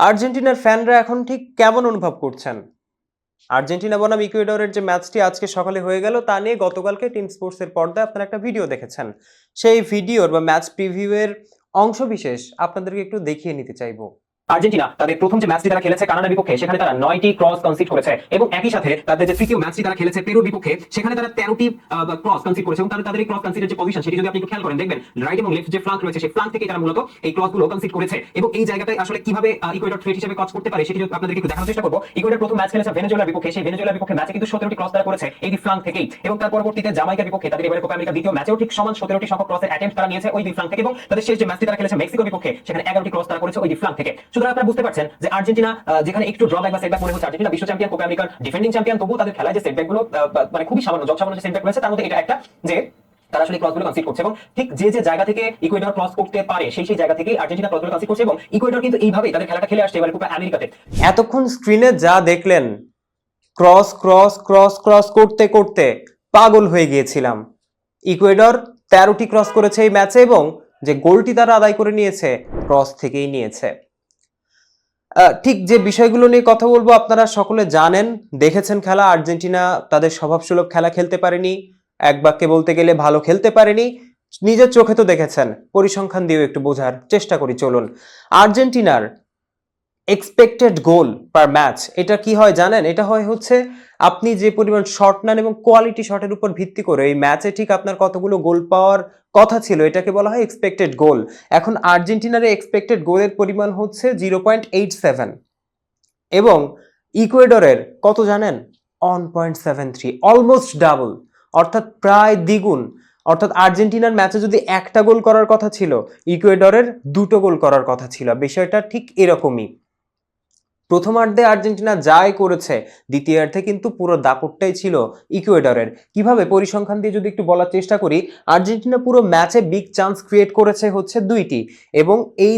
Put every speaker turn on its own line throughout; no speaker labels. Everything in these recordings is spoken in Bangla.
আর্জেন্টিনার ফ্যানরা এখন ঠিক কেমন অনুভব করছেন? আর্জেন্টিনা বনাম ইকুয়েডরের যে ম্যাচটি আজকে সকালে হয়ে গেল তা নিয়ে গতকালকে টিম স্পোর্টস এর পর্দায় আপনারা একটা ভিডিও দেখেছেন। সেই ভিডিওর বা ম্যাচ প্রিভিউ এর অংশবিশেষ আপনাদেরকে একটু দেখিয়ে নিতে চাইবো।
আর্জেন্টিনা তাদের প্রথম যে ম্যাচটি তারা খেলেছে কানাডার বিপক্ষে, সেখানে তারা 9টি ক্রস কনসিড করেছে এবং একই সাথে তাদের যে তৃতীয় ম্যাচটি তারা খেলেছে পেরুর বিপক্ষে, সেখানে তারা 13টি ক্রস কনসিড করেছে এবং তাদের এই ক্রস কনসিডের যে পজিশন সেটি যদি আপনি একটু খেয়াল করেন দেখবেন রাইট এবং লেফট যে ফ্ল্যাঙ্ক রয়েছে সেই ফ্ল্যাঙ্ক থেকে তারা মূলত এই ক্রসগুলো কনসিড করেছে এবং এই জায়গাটায় আসলে কিভাবে ইকুয়েডর থ্রেট হিসেবে কাজ করতে পারে সেটি আপনাদেরকে একটু দেখানোর চেষ্টা করব। ইকুয়েডর প্রথম ম্যাচ খেলেছে ভেনেজুয়েলার বিপক্ষে, সেই ভেনেজুয়েলার বিপক্ষে ম্যাচে কিন্তু 17টি ক্রস তারা করেছে এই ফ্ল্যাঙ্ক থেকেই এবং তার পরবর্তীতে জামাইকার বিপক্ষে তাদের এবারে কোপা আমেরিকা দ্বিতীয় ম্যাচেও ঠিক সমান 17টি সংখ্যক ক্রসের অ্যাটেম্প্ট তারা নিয়েছে ওই ফ্ল্যাঙ্ক থেকে এবং তাদের শেষ যে ম্যাচটি তারা খেলেছে মেক্সিকোর বিপক্ষে, সেখানে 11টি ক্রস তারা করেছে ওই ফ্ল্যাঙ্ক থেকে। সুতরাং আপনারা বুঝতে পারছেন যে আর্জেন্টিনা যেখানে একটু ড্রব্যাক বা সেটব্যাক মনে হচ্ছে, আর্জেন্টিনা বিশ্ব চ্যাম্পিয়ন, কোপা আমেরিকার ডিফেন্ডিং চ্যাম্পিয়ন, তবুও তাদের খেলায় যে সেটব্যাকগুলো মানে খুবই সামান্য যে সেটব্যাক রয়েছে তার মধ্যে এটা একটা যে তারা আসলে ক্রসগুলো কনসিড করছে এবং ঠিক যে জায়গা থেকে ইকুয়েডর ক্রস করতে পারে সেই জায়গা থেকেই আর্জেন্টিনা ক্রসগুলো কনসিড করছে এবং ইকুয়েডর কিন্তু এইভাবেই তাদের খেলাটা খেলে আসছে এবারে কোপা আমেরিকাতে।
এতক্ষণ স্ক্রিনে যা দেখলেন, ক্রস ক্রস ক্রস ক্রস করতে করতে পাগল হয়ে গিয়েছিলাম। ইকুয়েডর 13টি ক্রস করেছে এই ম্যাচে এবং যে গোলটি তারা আদায় করে নিয়েছে ক্রস থেকেই নিয়েছে। ঠিক যে বিষয়গুলো নিয়ে কথা বলবো আপনারা সকলে জানেন, দেখেছেন খেলা। আর্জেন্টিনা তাদের স্বভাবসুলভ খেলা খেলতে পারেনি, এক বাক্যে বলতে গেলে ভালো খেলতে পারেনি। নিজের চোখে তো দেখেছেন, পরিসংখ্যান দিয়েও একটু বোঝার চেষ্টা করি চলুন। আর্জেন্টিনার এক্সপেক্টেড গোল পার ম্যাচ এটা কি হয় জানেন? এটা হচ্ছে আপনি যে পরিমাণ শট নেন এবং কোয়ালিটি শটের উপর ভিত্তি করে এই ম্যাচে ঠিক আপনার কতগুলো গোল পাওয়ার কথা ছিল এটাকে বলা হয় এক্সপেক্টেড গোল। এখন আর্জেন্টিনার এক্সপেক্টেড গোলের পরিমাণ হচ্ছে 0.87 এবং ইকুয়েডরের কত জানেন? 1.73, অলমোস্ট ডাবল, অর্থাৎ প্রায় দ্বিগুণ। অর্থাৎ আর্জেন্টিনার ম্যাচে যদি একটা গোল করার কথা ছিল, ইকুয়েডরের দুটো গোল করার কথা ছিল। বিষয়টা ঠিক এরকমই। প্রথমার্ধে আর্জেন্টিনা যাই করেছে, দ্বিতীয়ার্ধে কিন্তু পুরো দাপটটাই ছিল ইকুয়েডরের। কিভাবে? পরিসংখ্যান দিয়ে যদি একটু বলার চেষ্টা করি, আর্জেন্টিনা পুরো ম্যাচে বিগ চান্স ক্রিয়েট করেছে হচ্ছে 2টি এবং এই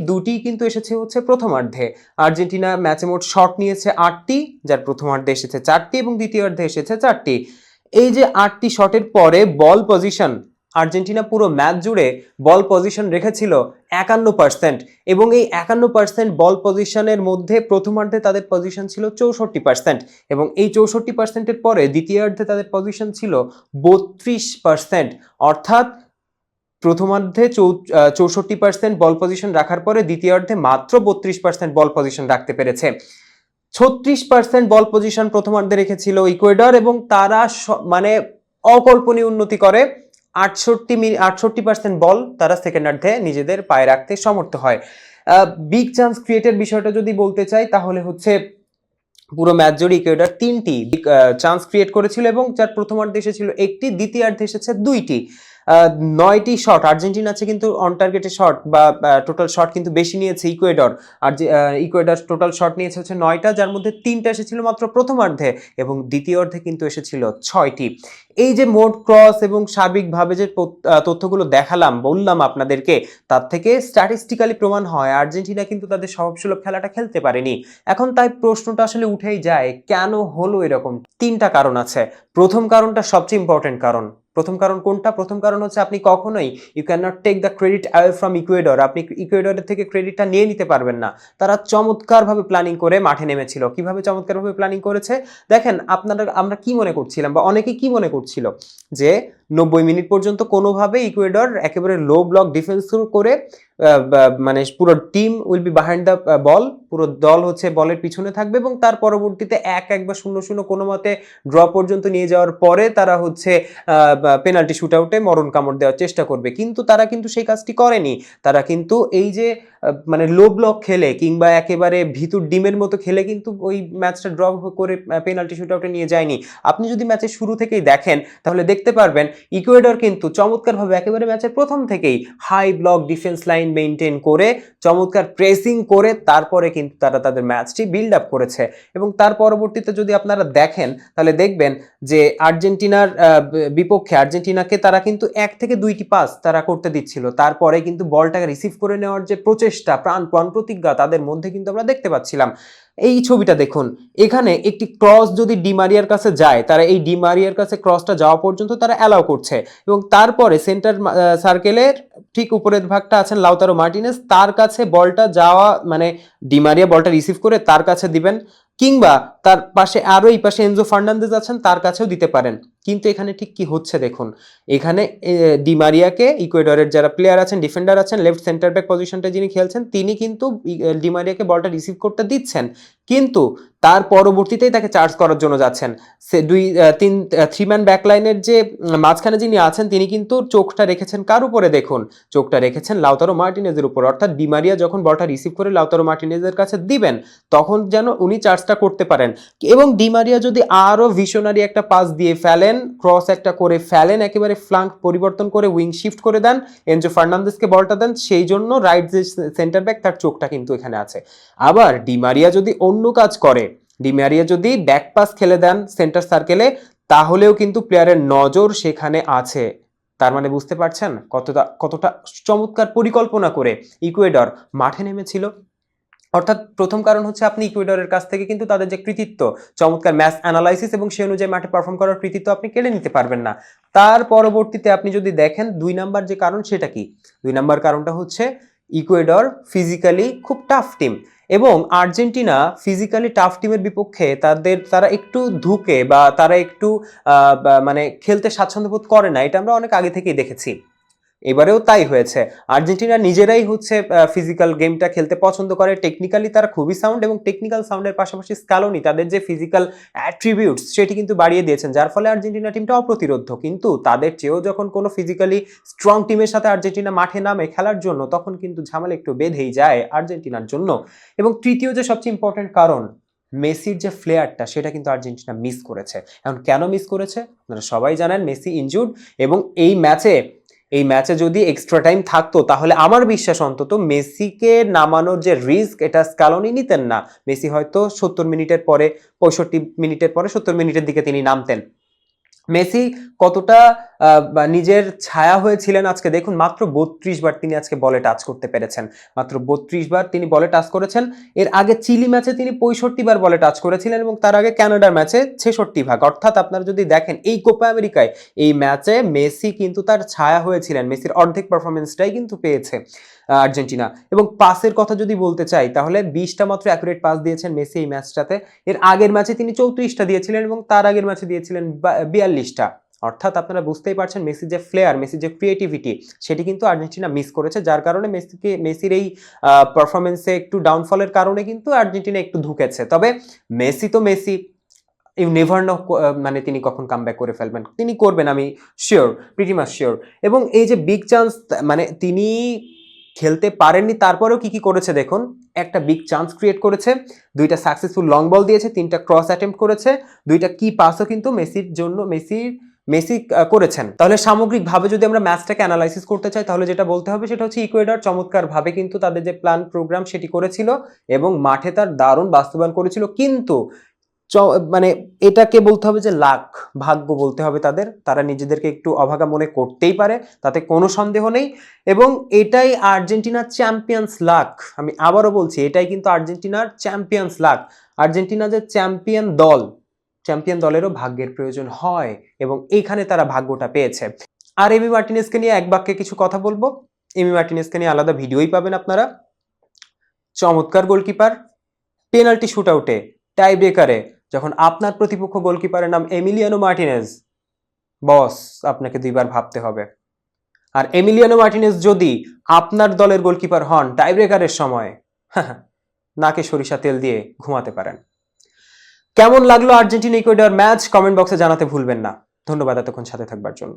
দুটি কিন্তু এসেছে হচ্ছে প্রথমার্ধে। আর্জেন্টিনা ম্যাচে মোট শট নিয়েছে 8টি, যার প্রথমার্ধে এসেছে 4টি এবং দ্বিতীয়ার্ধে এসেছে 4টি। এই যে 8টি শটের পরে বল পজিশন, আর্জেন্টিনা পুরো ম্যাচ জুড়ে বল পজিশন রেখেছিল 51% এবং এই 51% বল পজিশনের মধ্যে প্রথমার্ধে তাদের পজিশন ছিল 64% এবং এই 64%-এর পরে দ্বিতীয়ার্ধে তাদের পজিশন ছিল 32%। অর্থাৎ প্রথমার্ধে 64% বল পজিশন রাখার পরে দ্বিতীয়ার্ধে মাত্র 32% বল পজিশন রাখতে পেরেছে। 36% বল পজিশন প্রথমার্ধে রেখেছিল ইকুয়েডর এবং তারা মানে অকল্পনীয় উন্নতি করে 68% বল তারা সেকেন্ডার্ধে নিজেদের পায়ে রাখতে সমর্থ হয়। বিগ চান্স ক্রিয়েটের বিষয়টা যদি বলতে চাই তাহলে হচ্ছে পুরো ম্যাচ জুড়ে ইকুয়েডর 3টি চান্স ক্রিয়েট করেছিল এবং যার প্রথমার্ধে এসেছিল 1টি, দ্বিতীয়ার্ধে এসেছে 2টি। 9টি শট আর্জেন্টিনা আছে কিন্তু অন টার্গেটে শট বা টোটাল শট কিন্তু বেশি নিয়েছে ইকুয়েডর। আর ইকুয়েডর টোটাল শট নিয়েছে হচ্ছে 9টা, যার মধ্যে 3টা এসেছিল মাত্র প্রথমার্ধে এবং দ্বিতীয়ার্ধে কিন্তু এসেছিল 6টি। এই যে মোট ক্রস এবং সার্বিকভাবে যে তথ্যগুলো দেখালাম বললাম আপনাদেরকে, তার থেকে স্ট্যাটিস্টিক্যালি প্রমাণ হয় আর্জেন্টিনা কিন্তু তাদের স্বভাবসুলভ খেলাটা খেলতে পারেনি। এখন তাই প্রশ্নটা আসলে উঠেই যায়, কেন হলো এরকম? 3টা কারণ আছে। প্রথম কারণটা সবচেয়ে ইম্পর্টেন্ট কারণ। প্রথম কারণ কোনটা? প্রথম কারণ হচ্ছে আপনি কখনোই you can not take the credit away from Ecuador. আপনি ইকুয়েডরের থেকে ক্রেডিটটা নিয়ে নিতে পারবেন না। তারা চমৎকারভাবে প্ল্যানিং করে মাঠে নেমেছিল। কিভাবে চমৎকারভাবে প্ল্যানিং করেছে দেখেন। আমরা কি মনে করছিলাম বা অনেকেই কি মনে করছিল যে 90 মিনিট পর্যন্ত কোনোভাবে ইকুয়েডর একেবারে লো ব্লক ডিফেন্স করে মানে পুরো team will be behind the ball, পুরো দল হচ্ছে বলের পিছনে থাকবে এবং তার পরবর্তীতে 1-1 বা 0-0 কোনো মতে ড্র পর্যন্ত নিয়ে যাওয়ার পরে তারা হচ্ছে পেনাল্টি শুট আউটে মরণ কামড় দেওয়ার চেষ্টা করবে। কিন্তু তারা কিন্তু সেই কাজটি করেনি। তারা কিন্তু এই যে মানে লো ব্লক খেলে কিংবা একেবারে ভিতর ডিমের মতো খেলে কিন্তু ওই ম্যাচটা ড্র করে পেনাল্টি শুট আউটে নিয়ে যায়নি। আপনি যদি ম্যাচের শুরু থেকেই দেখেন তাহলে দেখতে পারবেন ইকুয়েডর কিন্তু চমৎকারভাবে একেবারে ম্যাচের প্রথম থেকেই high block defence line maintain করে চমৎকার প্রেসিং করে তারপরে কিন্তু তারা তাদের ম্যাচটি বিল্ড আপ করেছে এবং তার পরবর্তীতে যদি আপনারা দেখেন তাহলে দেখবেন যে আর্জেন্টিনার বিপক্ষে আর্জেন্টিনাকে তারা কিন্তু 1 থেকে 2টি পাস তারা করতে দিচ্ছিল, তারপরে কিন্তু বলটাকে রিসিভ করে নেওয়ার যে প্রচেষ্টা প্রচেষ্টা, প্রাণপণ প্রতিজ্ঞা তাদের মধ্যে কিন্তু আমরা দেখতে পাচ্ছিলাম। এই ছবিটা দেখুন, এখানে একটি ক্রস যদি ডিমারিয়ার কাছে যায়, তারা এই ডিমারিয়ার কাছে ক্রসটা যাওয়া পর্যন্ত তারা অ্যালাউ করছে, এবং তারপরে সেন্টার সার্কেলের ঠিক উপরের ভাগটা আছেন লাউতারো মার্টিনেজ, তার কাছে বলটা যাওয়া মানে ডিমারিয়া বলটা রিসিভ করে তার কাছে দিবেন, কিংবা তার পাশে আরো এই পাশে এনজো ফার্নান্দেজ আছেন, তার কাছেও দিতে পারেন। কিন্তু এখানে ঠিক কি হচ্ছে দেখুন, এখানে ডিমারিয়াকে ইকুয়েডরের যারা প্লেয়ার আছেন, ডিফেন্ডার আছেন, লেফট সেন্টার ব্যাক পজিশনটা যিনি খেলছেন, তিনি কিন্তু ডিমারিয়াকে বলটা রিসিভ করতে দিচ্ছেন, কিন্তু তার পরবর্তীতেই তাকে চার্জ করার জন্য যাচ্ছেন। সে থ্রি ম্যান ব্যাকলাইনের যে মাঝখানে যিনি আছেন, তিনি কিন্তু চোখটা রেখেছেন কার উপরে দেখুন, চোখটা রেখেছেন লাউতারো মার্টিনেজের উপর। অর্থাৎ ডিমারিয়া যখন বলটা রিসিভ করে লাউতারো মার্টিনেজের কাছে দিবেন, তখন যেন উনি চার্জটা করতে পারেন। এবং ডিমারিয়া যদি আরো ভিশনারি একটা পাস দিয়ে ফেলেন, ক্রস একটা করে ফেলেন, একেবারে ফ্লাঙ্ক পরিবর্তন করে উইং শিফট করে দেন, এনজো ফার্নান্দেজকে বলটা দেন, সেই জন্য রাইট যে সেন্টার ব্যাক তার চোখটা কিন্তু এখানে আছে। আবার ডিমারিয়া যদি অন্য কাজ করে, ডিমারিয়া যদি ব্যাক পাস খেলে দেন সেন্টার সার্কেলে, তাহলেও কিন্তু প্লেয়ারের নজর সেখানে আছে। তার মানে বুঝতে পারছেন কতটা চমৎকার পরিকল্পনা করে ইকুয়েডর মাঠে নেমেছিল। অর্থাৎ প্রথম কারণ হচ্ছে আপনি ইকুয়েডরের কাছ থেকে কিন্তু তাদের যে কৃতিত্ব, চমৎকার ম্যাচ অ্যানালাইসিস এবং সেই অনুযায়ী মাঠে পারফর্ম করার কৃতিত্ব আপনি কেড়ে নিতে পারবেন না। তার পরবর্তীতে আপনি যদি দেখেন 2 নাম্বার যে কারণ, সেটা কি? 2 নাম্বার কারণটা হচ্ছে ইকুয়েডর ফিজিক্যালি খুব টাফ টিম, এবং আর্জেন্টিনা ফিজিক্যালি টাফ টিমের বিপক্ষে তারা একটু ধুকে বা তারা একটু মানে খেলতে স্বাচ্ছন্দ্য বোধ করে না, এটা আমরা অনেক আগে থেকেই দেখেছি। এবারেও তাই হয়েছে। আর্জেন্টিনা নিজেরাই হচ্ছে ফিজিক্যাল গেমটা খেলতে পছন্দ করে, টেকনিক্যালি তারা খুবই সাউন্ড, এবং টেকনিক্যাল সাউন্ডের পাশাপাশি স্ক্যালোনি তাদের যে ফিজিক্যাল অ্যাট্রিবিউটস সেটি কিন্তু বাড়িয়ে দিয়েছেন, যার ফলে আর্জেন্টিনা টিমটা অপ্রতিরোধ্য। কিন্তু তাদের চেয়েও যখন কোনো ফিজিক্যালি স্ট্রং টিমের সাথে আর্জেন্টিনা মাঠে নামে খেলার জন্য, তখন কিন্তু ঝামেলা একটু বেঁধেই যায় আর্জেন্টিনার জন্য। এবং তৃতীয় যে সবচেয়ে ইম্পর্টেন্ট কারণ, মেসির যে ফ্লেয়ারটা সেটা কিন্তু আর্জেন্টিনা মিস করেছে। এখন কেন মিস করেছে আপনারা সবাই জানেন, মেসি ইনজুর্ড, এবং এই ম্যাচে যদি এক্সট্রা টাইম থাকতো, তাহলে আমার বিশ্বাস অন্তত মেসিকে নামানোর যে রিস্ক, এটা স্ক্যালোনি নিতেন না। মেসি হয়তো 70 মিনিটের পরে, 65 মিনিটের পরে 70 মিনিটের দিকে তিনি নামতেন। মেসি কতটা নিজের ছায়া হয়েছিলেন আজকে দেখুন, মাত্র 32 বার তিনি আজকে বলে টাচ করতে পেরেছেন, মাত্র 32 বার তিনি বলে টাচ করেছেন। এর আগে চিলি ম্যাচে তিনি 65 বার বলে টাচ করেছিলেন, এবং তার আগে কানাডার ম্যাচে 66 ভাগ। অর্থাৎ আপনারা যদি দেখেন এই কোপা আমেরিকায় এই ম্যাচে মেসি কিন্তু তার ছায়া হয়েছিলেন, মেসির অর্ধেক পারফরমেন্সটাই কিন্তু পেয়েছে আর্জেন্টিনা। এবং পাসের কথা যদি বলতে চাই, তাহলে 20টা মাত্র অ্যাকুরেট পাস দিয়েছেন মেসি এই ম্যাচটাতে। এর আগের ম্যাচে তিনি 34টা দিয়েছিলেন, এবং তার আগের ম্যাচে দিয়েছিলেন 42টা। অর্থাৎ আপনারা বুঝতেই পারছেন মেসির যে ফ্লেয়ার, মেসির যে ক্রিয়েটিভিটি, সেটি কিন্তু আর্জেন্টিনা মিস করেছে, যার কারণে মেসির এই পারফরমেন্সে একটু ডাউনফলের কারণে কিন্তু আর্জেন্টিনা একটু ধুকেছে। তবে মেসি তো মেসি, ইউ নেভার নো মানে তিনি কখন কামব্যাক করে ফেলবেন, তিনি করবেন, আমি শিওর, প্রিটি মাচ শিওর। এবং এই যে বিগ চান্স, মানে তিনি খেলতে পারেননি, তারপরেও কি কি করেছে দেখুন। একটা বিগ চান্স ক্রিয়েট করেছে, 2টা সাকসেসফুল লং বল দিয়েছে, 3টা ক্রস অ্যাটেম্প্ট করেছে, 2টা কি পাসও কিন্তু মেসি করেছেন। তাহলে সামগ্রিকভাবে যদি আমরা ম্যাচটাকে অ্যানালাইসিস করতে চাই, তাহলে যেটা বলতে হবে সেটা হচ্ছে ইকুয়েডর চমৎকারভাবে কিন্তু তাদের যে প্ল্যান প্রোগ্রাম সেটি করেছিল, এবং মাঠে তার দারুণ বাস্তবায়ন করেছিল। কিন্তু মানে এটাকে বলতে হবে যে লাক, ভাগ্য বলতে হবে তাদের, তারা নিজেদেরকে একটু অভাগা মনে করতেই পারে, তাতে কোনো সন্দেহ নেই। এবং এটাই আর্জেন্টিনার চ্যাম্পিয়ন্স লাক, আমি আবারও বলছি, এটাই কিন্তু আর্জেন্টিনার চ্যাম্পিয়ন্স লাক। আর্জেন্টিনা যে চ্যাম্পিয়ন দলেরও ভাগ্যের প্রয়োজন হয়, এবং এইখানে তারা ভাগ্যটা পেয়েছে। আর এমি মার্টিনেজকে নিয়ে এক বাক্যে কিছু কথা বলবো। এমি মার্টিনেজকে নিয়ে আলাদা ভিডিওই পাবেন আপনারা। চমৎকার গোলকিপার, পেনাল্টি শুট আউটে, টাই ব্রেকারে যখন আপনার প্রতিপক্ষ গোলকিপারের নাম এমিলিয়ানো মার্টিনেজ, বস আপনাকে 2 বার ভাবতে হবে। আর এমিলিয়ানো মার্টিনেজ যদি আপনার দলের গোলকিপার হন টাই ব্রেকারের সময়, নাকে সরিষা তেল দিয়ে ঘুমাতে পারেন। কেমন লাগলো আর্জেন্টিনা ইকুয়েডর ম্যাচ, কমেন্ট বক্সে জানাতে ভুলবেন না। ধন্যবাদ এতক্ষণ সাথে থাকবার জন্য।